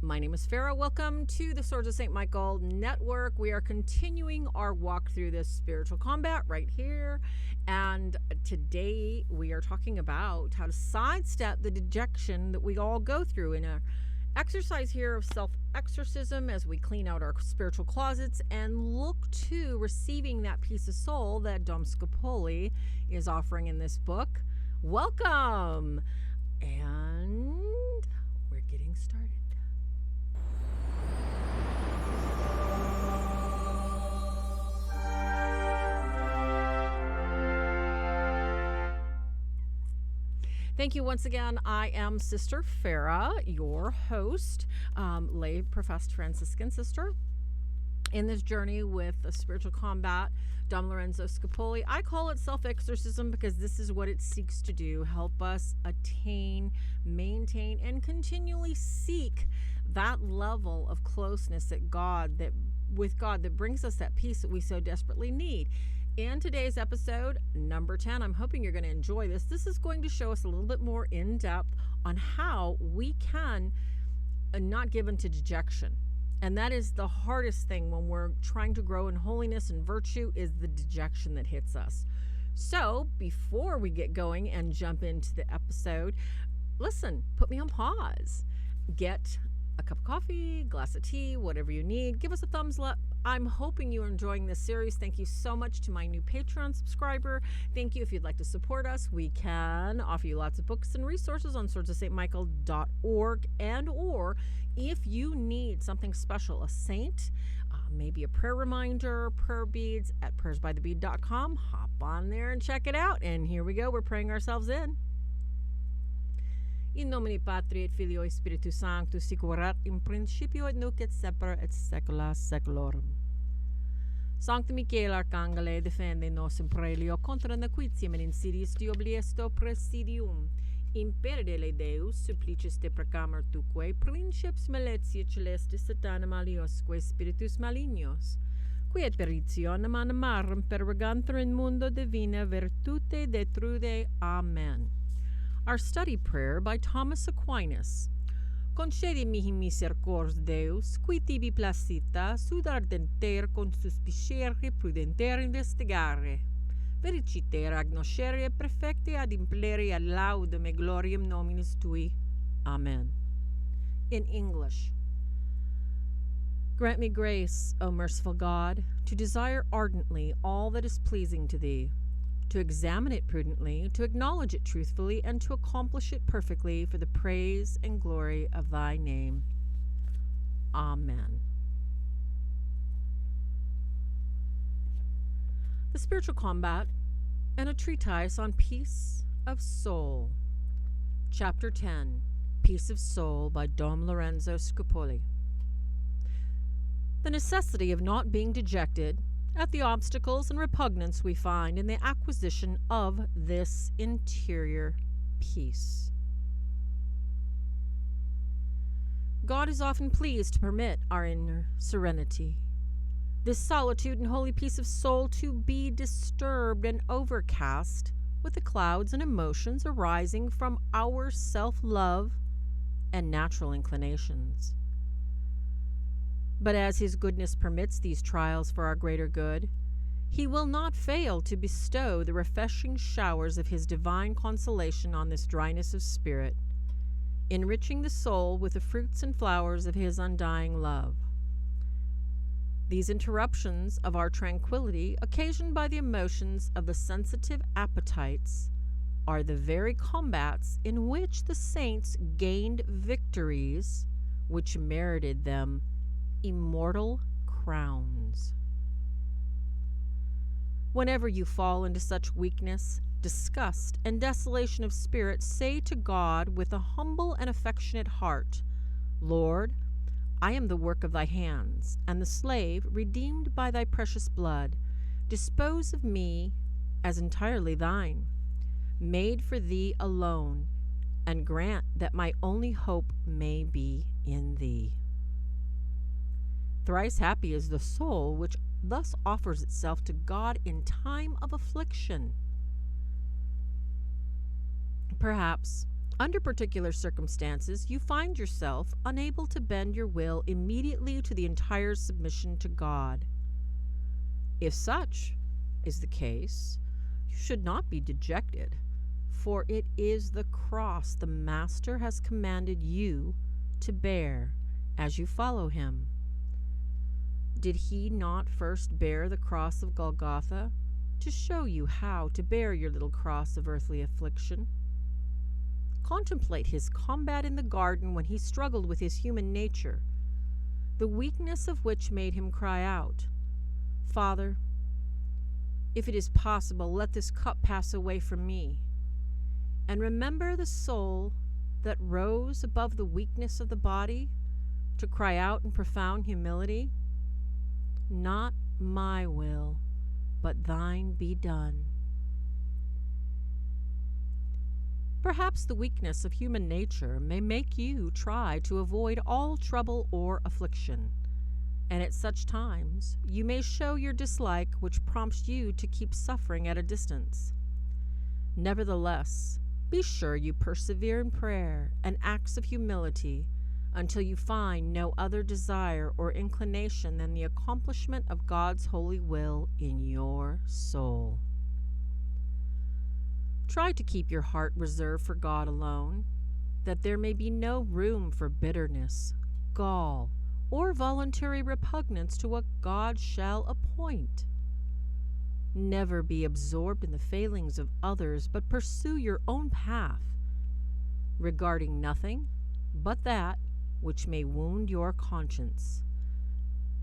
My name is Farah. Welcome to the Swords of St. Michael Network. We are continuing our walk through this spiritual combat right here. And today we are talking about how to sidestep the dejection that we all go through in an exercise here of self-exorcism as we clean out our spiritual closets and look to receiving that peace of soul that Dom Scupoli is offering in this book. Welcome! And we're getting started. Thank you once again. I am Sister Farah, your host, lay professed Franciscan sister in this journey with a spiritual combat, Dom Lorenzo Scupoli. I call it self-exorcism because this is what it seeks to do: help us attain, maintain, and continually seek that level of closeness with God that brings us that peace that we so desperately need. In today's episode, number 10, I'm hoping you're going to enjoy this. This is going to show us a little bit more in depth on how we can not give into dejection. And that is the hardest thing when we're trying to grow in holiness and virtue, is the dejection that hits us. So before we get going and jump into the episode, listen, put me on pause. Get a cup of coffee, glass of tea, whatever you need. Give us a thumbs up. I'm hoping you're enjoying this series. Thank you so much to my new Patreon subscriber. Thank you. If you'd like to support us, we can offer you lots of books and resources on swordsofstmichael.org. And or if you need something special, a saint, maybe a prayer reminder, prayer beads at prayersbythebead.com, hop on there and check it out. And here we go. We're praying ourselves in. In nomine Patri et Filio et Spiritus Sanctus, sic erat in principio et nunc et semper et saecula saeculorum. Sanctum Michael Arcangele, defende nos in prelio contra nequitiam et insidiis diaboli est presidium. Imperdele Deus, supplicis te precamer tuque, princeps maletia celestis satana maliosque spiritus malignos, qui et peritionem animarum pervegantur in mundo divina virtute detrude. Amen. Our study prayer by Thomas Aquinas. Concedi mihi misericors Deus, qui tibi placita, sud ardenter consuspicere prudenter investigare, vericiter agnoscere perfecte ad implere ad laudem et gloriam nominis tui. Amen. In English. Grant me grace, O merciful God, to desire ardently all that is pleasing to thee, to examine it prudently, to acknowledge it truthfully, and to accomplish it perfectly for the praise and glory of thy name. Amen. The Spiritual Combat and a Treatise on Peace of Soul. Chapter 10, Peace of Soul by Dom Lorenzo Scupoli. The necessity of not being dejected at the obstacles and repugnance we find in the acquisition of this interior peace. God is often pleased to permit our inner serenity, this solitude and holy peace of soul, to be disturbed and overcast with the clouds and emotions arising from our self-love and natural inclinations. But as his goodness permits these trials for our greater good, he will not fail to bestow the refreshing showers of his divine consolation on this dryness of spirit, enriching the soul with the fruits and flowers of his undying love. These interruptions of our tranquility, occasioned by the emotions of the sensitive appetites, are the very combats in which the saints gained victories which merited them immortal crowns. Whenever you fall into such weakness, disgust, and desolation of spirit, say to God with a humble and affectionate heart, Lord, I am the work of thy hands, and the slave redeemed by thy precious blood. Dispose of me as entirely thine, made for thee alone, and grant that my only hope may be in thee. Thrice happy is the soul which thus offers itself to God in time of affliction. Perhaps Under particular circumstances, you find yourself unable to bend your will immediately to the entire submission to God. If such is the case, you should not be dejected, for it is the cross the Master has commanded you to bear as you follow him. Did he not first bear the cross of Golgotha to show you how to bear your little cross of earthly affliction? Contemplate his combat in the garden when he struggled with his human nature, the weakness of which made him cry out, "Father, if it is possible, let this cup pass away from me." And remember the soul that rose above the weakness of the body to cry out in profound humility, "Not my will, but thine be done." Perhaps the weakness of human nature may make you try to avoid all trouble or affliction, and at such times you may show your dislike which prompts you to keep suffering at a distance. Nevertheless, be sure you persevere in prayer and acts of humility until you find no other desire or inclination than the accomplishment of God's holy will in your soul. Try to keep your heart reserved for God alone, that there may be no room for bitterness, gall, or voluntary repugnance to what God shall appoint. Never be absorbed in the failings of others, but pursue your own path, regarding nothing but that which may wound your conscience.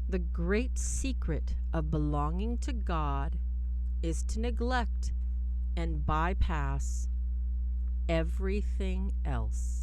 The great secret of belonging to God is to neglect and bypass everything else.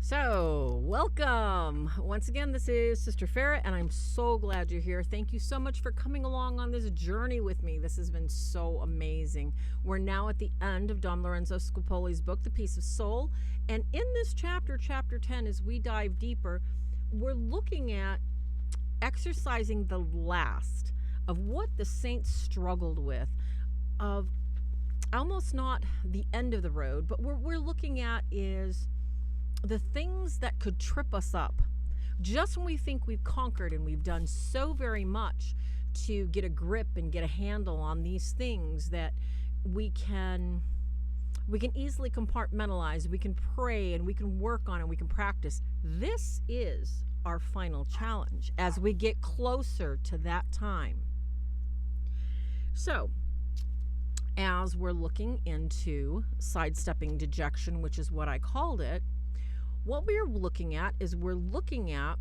So, welcome. Once again, this is Sister Farah, and I'm so glad you're here. Thank you so much for coming along on this journey with me. This has been so amazing. We're now at the end of Dom Lorenzo Scupoli's book, The Peace of Soul. And in this chapter, chapter 10, as we dive deeper, we're looking at exercising the last of what the saints struggled with, of almost not the end of the road, but what we're looking at is the things that could trip us up just when we think we've conquered and we've done so very much to get a grip and get a handle on these things that we can easily compartmentalize. We can pray and we can work on it, we can practice. This is our final challenge as we get closer to that time. So as we're looking into sidestepping dejection, which is what I called it, what we're looking at is we're looking at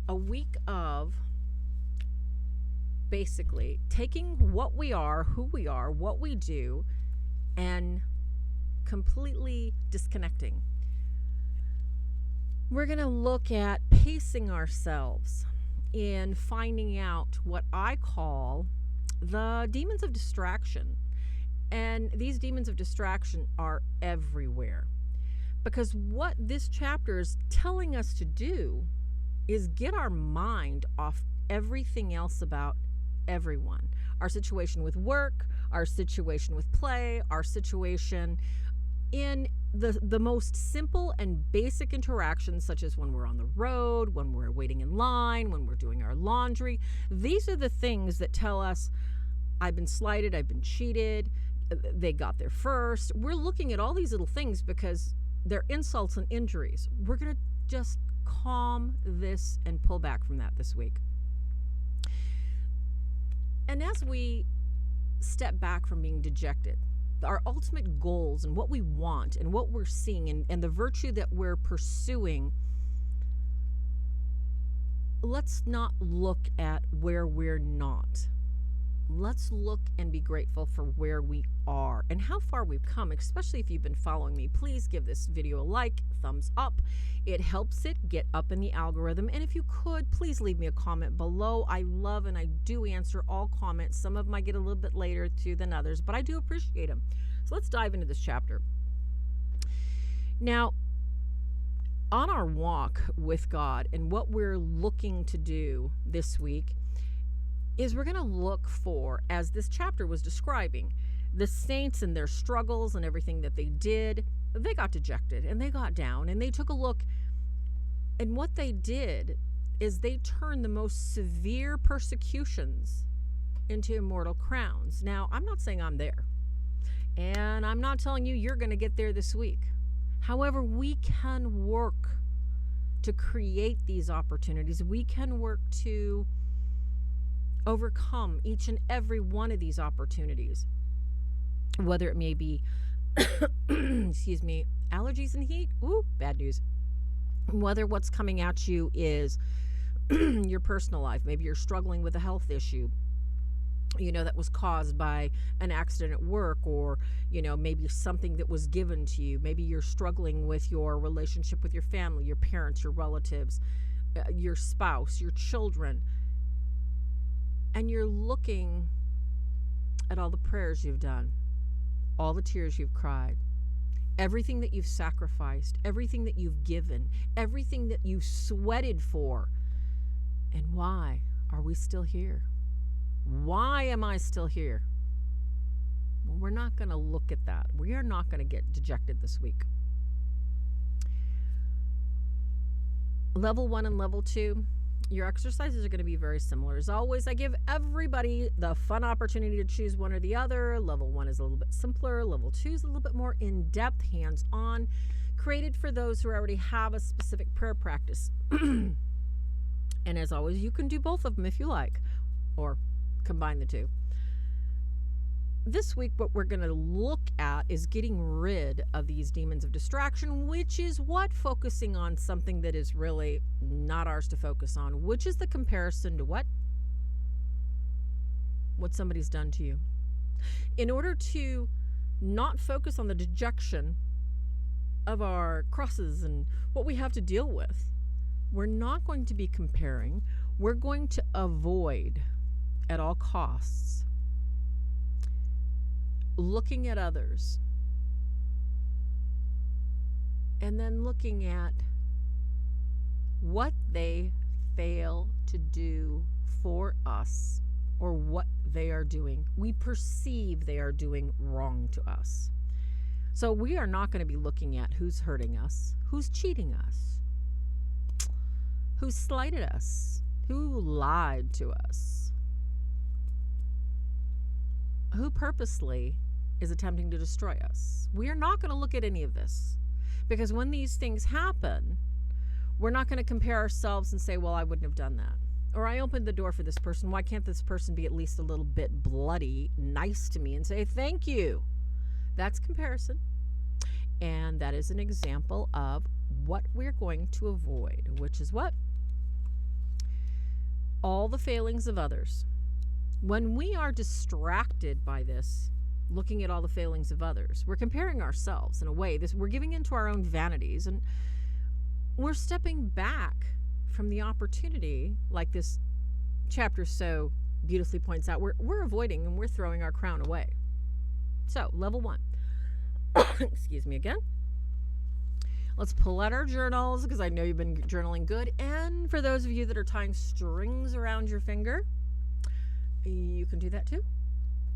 a week of basically taking what we are, who we are, what we do, and completely disconnecting. We're going to look at pacing ourselves in finding out what I call the demons of distraction. And these demons of distraction are everywhere. Because what this chapter is telling us to do is get our mind off everything else about everyone. Our situation with work, our situation with play, our situation in the most simple and basic interactions, such as when we're on the road, when we're waiting in line, when we're doing our laundry. These are the things that tell us, I've been slighted, I've been cheated, they got there first. We're looking at all these little things because they're insults and injuries. We're going to just calm this and pull back from that this week. And as we step back from being dejected, our ultimate goals and what we want and what we're seeing and the virtue that we're pursuing, let's not look at where we're not. Let's look and be grateful for where we are and how far we've come, especially if you've been following me. Please give this video a like, thumbs up. It helps it get up in the algorithm. And if you could, please leave me a comment below. I love and I do answer all comments. Some of them I get a little bit later than others, but I do appreciate them. So let's dive into this chapter. Now, on our walk with God, and what we're looking to do this week is we're going to look for, as this chapter was describing, the saints and their struggles and everything that they did. They got dejected and they got down and they took a look, and what they did is they turned the most severe persecutions into immortal crowns. Now, I'm not saying I'm there, and I'm not telling you you're going to get there this week. However, we can work to create these opportunities. We can work to overcome each and every one of these opportunities, whether it may be excuse me, allergies and heat. Ooh, bad news. Whether what's coming at you is your personal life. Maybe you're struggling with a health issue, that was caused by an accident at work, or, maybe something that was given to you. Maybe you're struggling with your relationship with your family, your parents, your relatives, your spouse, your children. And you're looking at all the prayers you've done, all the tears you've cried, everything that you've sacrificed, everything that you've given, everything that you sweated for. And why are we still here? Why am I still here? Well, we're not going to look at that. We are not going to get dejected this week. Level 1 and level 2, your exercises are going to be very similar. As always, I give everybody the fun opportunity to choose one or the other. Level 1 is a little bit simpler. Level 2 is a little bit more in-depth, hands-on, created for those who already have a specific prayer practice. And as always, you can do both of them if you like, or combine the two. This week, what we're going to look at is getting rid of these demons of distraction, which is what focusing on something that is really not ours to focus on, which is the comparison to what somebody's done to you. In order to not focus on the dejection of our crosses and what we have to deal with, we're not going to be comparing. We're going to avoid at all costs looking at others and then looking at what they fail to do for us, or what they are doing, we perceive they are doing wrong to us. So we are not going to be looking at who's hurting us, who's cheating us, who slighted us, who lied to us, who purposely is attempting to destroy us. We are not going to look at any of this, because when these things happen, we're not going to compare ourselves and say, well, I wouldn't have done that. Or I opened the door for this person. Why can't this person be at least a little bit bloody, nice to me, and say thank you? That's comparison. And that is an example of what we're going to avoid, which is what? All the failings of others. When we are distracted by this, looking at all the failings of others, we're comparing ourselves in a way. We're giving into our own vanities, and we're stepping back from the opportunity, like this chapter so beautifully points out. We're avoiding and we're throwing our crown away. So, level 1. Excuse me again. Let's pull out our journals, because I know you've been journaling good. And for those of you that are tying strings around your finger, you can do that too.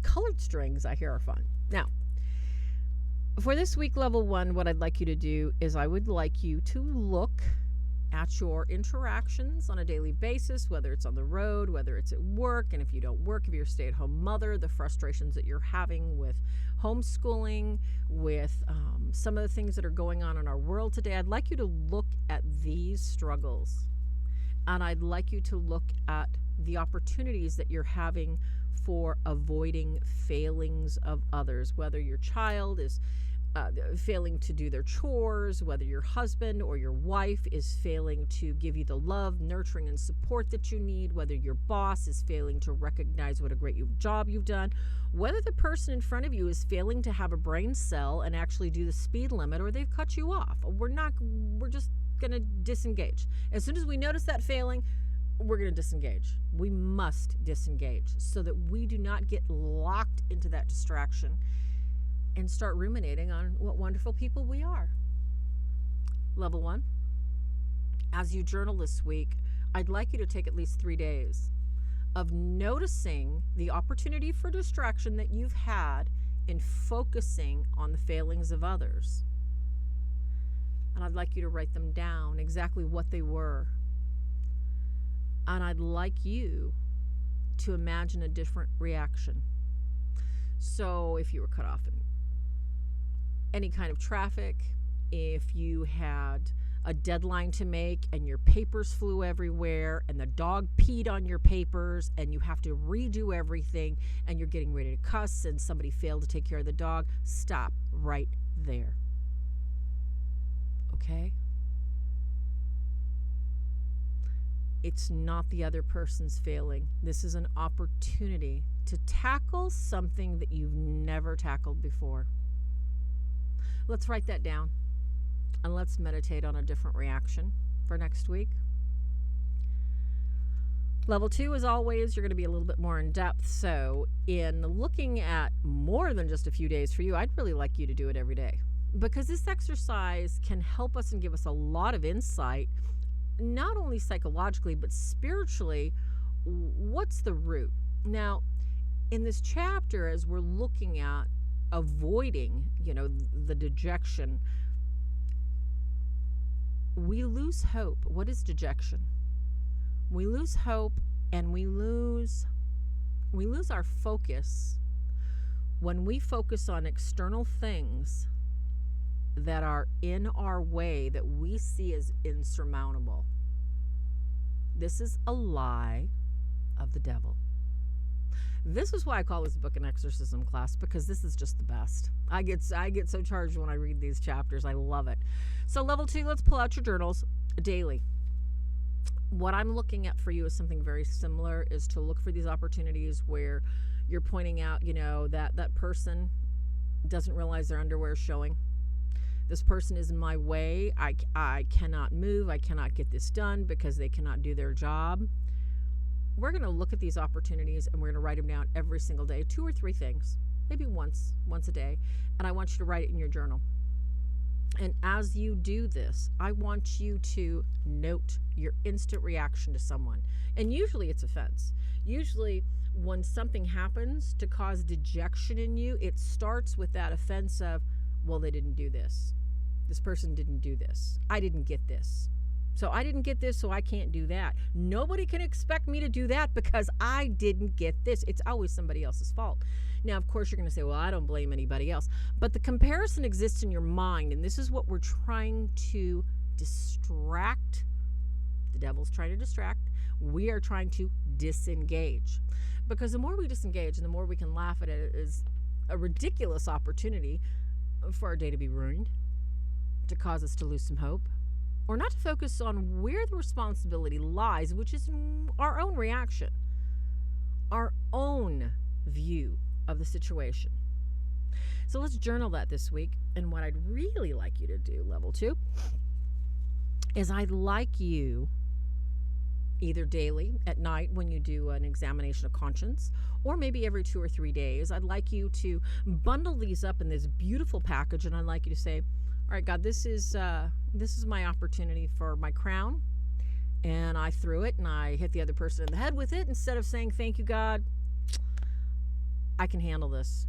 Colored strings, I hear, are fun. Now, for this week, level 1, what I'd like you to do is I would like you to look at your interactions on a daily basis, whether it's on the road, whether it's at work, and if you don't work, if you're a stay-at-home mother, the frustrations that you're having with homeschooling, with some of the things that are going on in our world today. I'd like you to look at these struggles, and I'd like you to look at the opportunities that you're having for avoiding failings of others, whether your child is failing to do their chores, whether your husband or your wife is failing to give you the love, nurturing, and support that you need, whether your boss is failing to recognize what a great job you've done, whether the person in front of you is failing to have a brain cell and actually do the speed limit, or they've cut you off. We're just going to disengage. As soon as we notice that failing, we're going to disengage. We must disengage so that we do not get locked into that distraction and start ruminating on what wonderful people we are. Level 1, as you journal this week, I'd like you to take at least 3 days of noticing the opportunity for distraction that you've had in focusing on the failings of others. And I'd like you to write them down, exactly what they were. And I'd like you to imagine a different reaction. So if you were cut off in any kind of traffic, if you had a deadline to make and your papers flew everywhere and the dog peed on your papers and you have to redo everything and you're getting ready to cuss and somebody failed to take care of the dog, stop right there. Okay? It's not the other person's failing. This is an opportunity to tackle something that you've never tackled before. Let's write that down and let's meditate on a different reaction for next week. Level 2, as always, you're going to be a little bit more in depth. So in looking at more than just a few days for you, I'd really like you to do it every day, because this exercise can help us and give us a lot of insight, not only psychologically, but spiritually. What's the root? Now, in this chapter, as we're looking at avoiding, the dejection, we lose hope. What is dejection? We lose hope and we lose our focus when we focus on external things that are in our way that we see as insurmountable. This is a lie of the devil. This is why I call this book an exorcism class, because this is just the best. I get so charged when I read these chapters. I love it. So level 2, let's pull out your journals daily. What I'm looking at for you is something very similar, is to look for these opportunities where you're pointing out, that person doesn't realize their underwear is showing. This person is in my way. I cannot move. I cannot get this done because they cannot do their job. We're going to look at these opportunities and we're going to write them down every single day, 2 or 3 things, maybe once a day. And I want you to write it in your journal. And as you do this, I want you to note your instant reaction to someone. And usually it's offense. Usually when something happens to cause dejection in you, it starts with that offense of, well, they didn't do this. This person didn't do this. I didn't get this. So I didn't get this, so I can't do that. Nobody can expect me to do that because I didn't get this. It's always somebody else's fault. Now, of course, you're going to say, well, I don't blame anybody else. But the comparison exists in your mind, and this is what we're trying to distract. The devil's trying to distract. We are trying to disengage. Because the more we disengage and the more we can laugh at it, is a ridiculous opportunity for our day to be ruined, to cause us to lose some hope, or not to focus on where the responsibility lies, which is our own reaction, our own view of the situation. So let's journal that this week. And what I'd really like you to do, level 2, is I'd like you, either daily, at night when you do an examination of conscience, or maybe every 2 or 3 days, I'd like you to bundle these up in this beautiful package, and I'd like you to say, all right, God, this is my opportunity for my crown, and I threw it, and I hit the other person in the head with it. Instead of saying, thank you, God, I can handle this.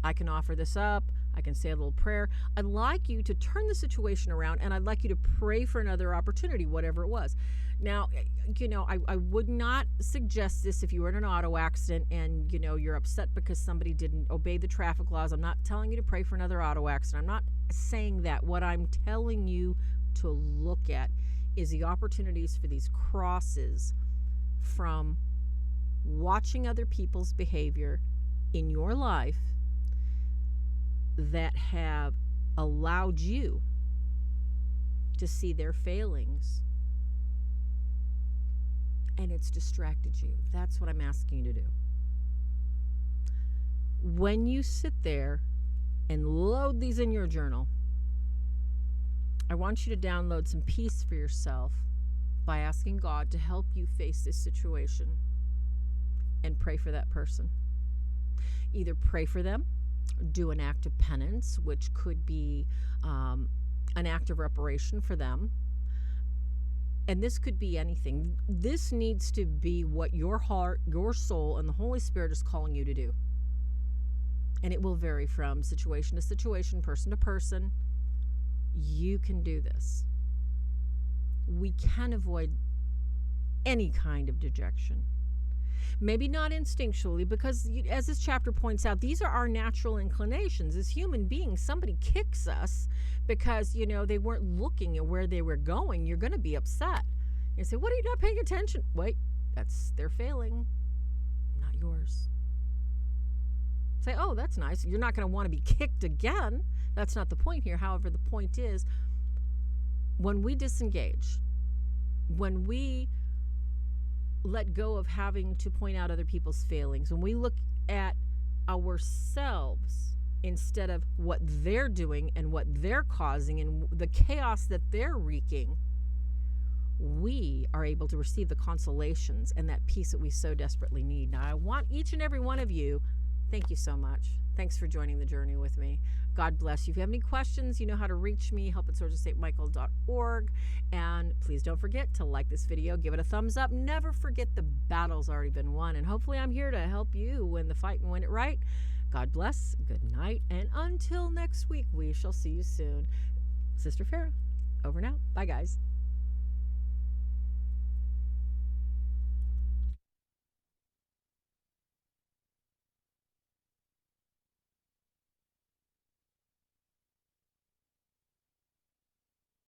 I can offer this up. I can say a little prayer. I'd like you to turn the situation around, and I'd like you to pray for another opportunity, whatever it was. Now, I would not suggest this if you were in an auto accident and, you're upset because somebody didn't obey the traffic laws. I'm not telling you to pray for another auto accident. I'm not saying that. What I'm telling you to look at is the opportunities for these crosses from watching other people's behavior in your life that have allowed you to see their failings, and it's distracted you. That's what I'm asking you to do. When you sit there and load these in your journal, I want you to download some peace for yourself by asking God to help you face this situation and pray for that person. Either pray for them, do an act of penance, which could be an act of reparation for them. And this could be anything. This needs to be what your heart, your soul, and the Holy Spirit is calling you to do. And it will vary from situation to situation, person to person. You can do this. We can avoid any kind of dejection. Maybe not instinctually, because as this chapter points out, these are our natural inclinations. As human beings, somebody kicks us because, they weren't looking at where they were going. You're going to be upset. You say, what are you not paying attention? Wait, they're failing, not yours. Say, oh, that's nice. You're not going to want to be kicked again. That's not the point here. However, the point is, when we disengage, when we let go of having to point out other people's failings, when we look at ourselves instead of what they're doing and what they're causing and the chaos that they're wreaking, we are able to receive the consolations and that peace that we so desperately need. Now, I want each and every one of you, thank you so much. Thanks for joining the journey with me. God bless you. If you have any questions, you know how to reach me, help@SwordsofStMichael.org. And please don't forget to like this video, give it a thumbs up. Never forget the battle's already been won. And hopefully I'm here to help you win the fight and win it right. God bless, good night, and until next week, we shall see you soon. Sister Farah, over now. Bye, guys.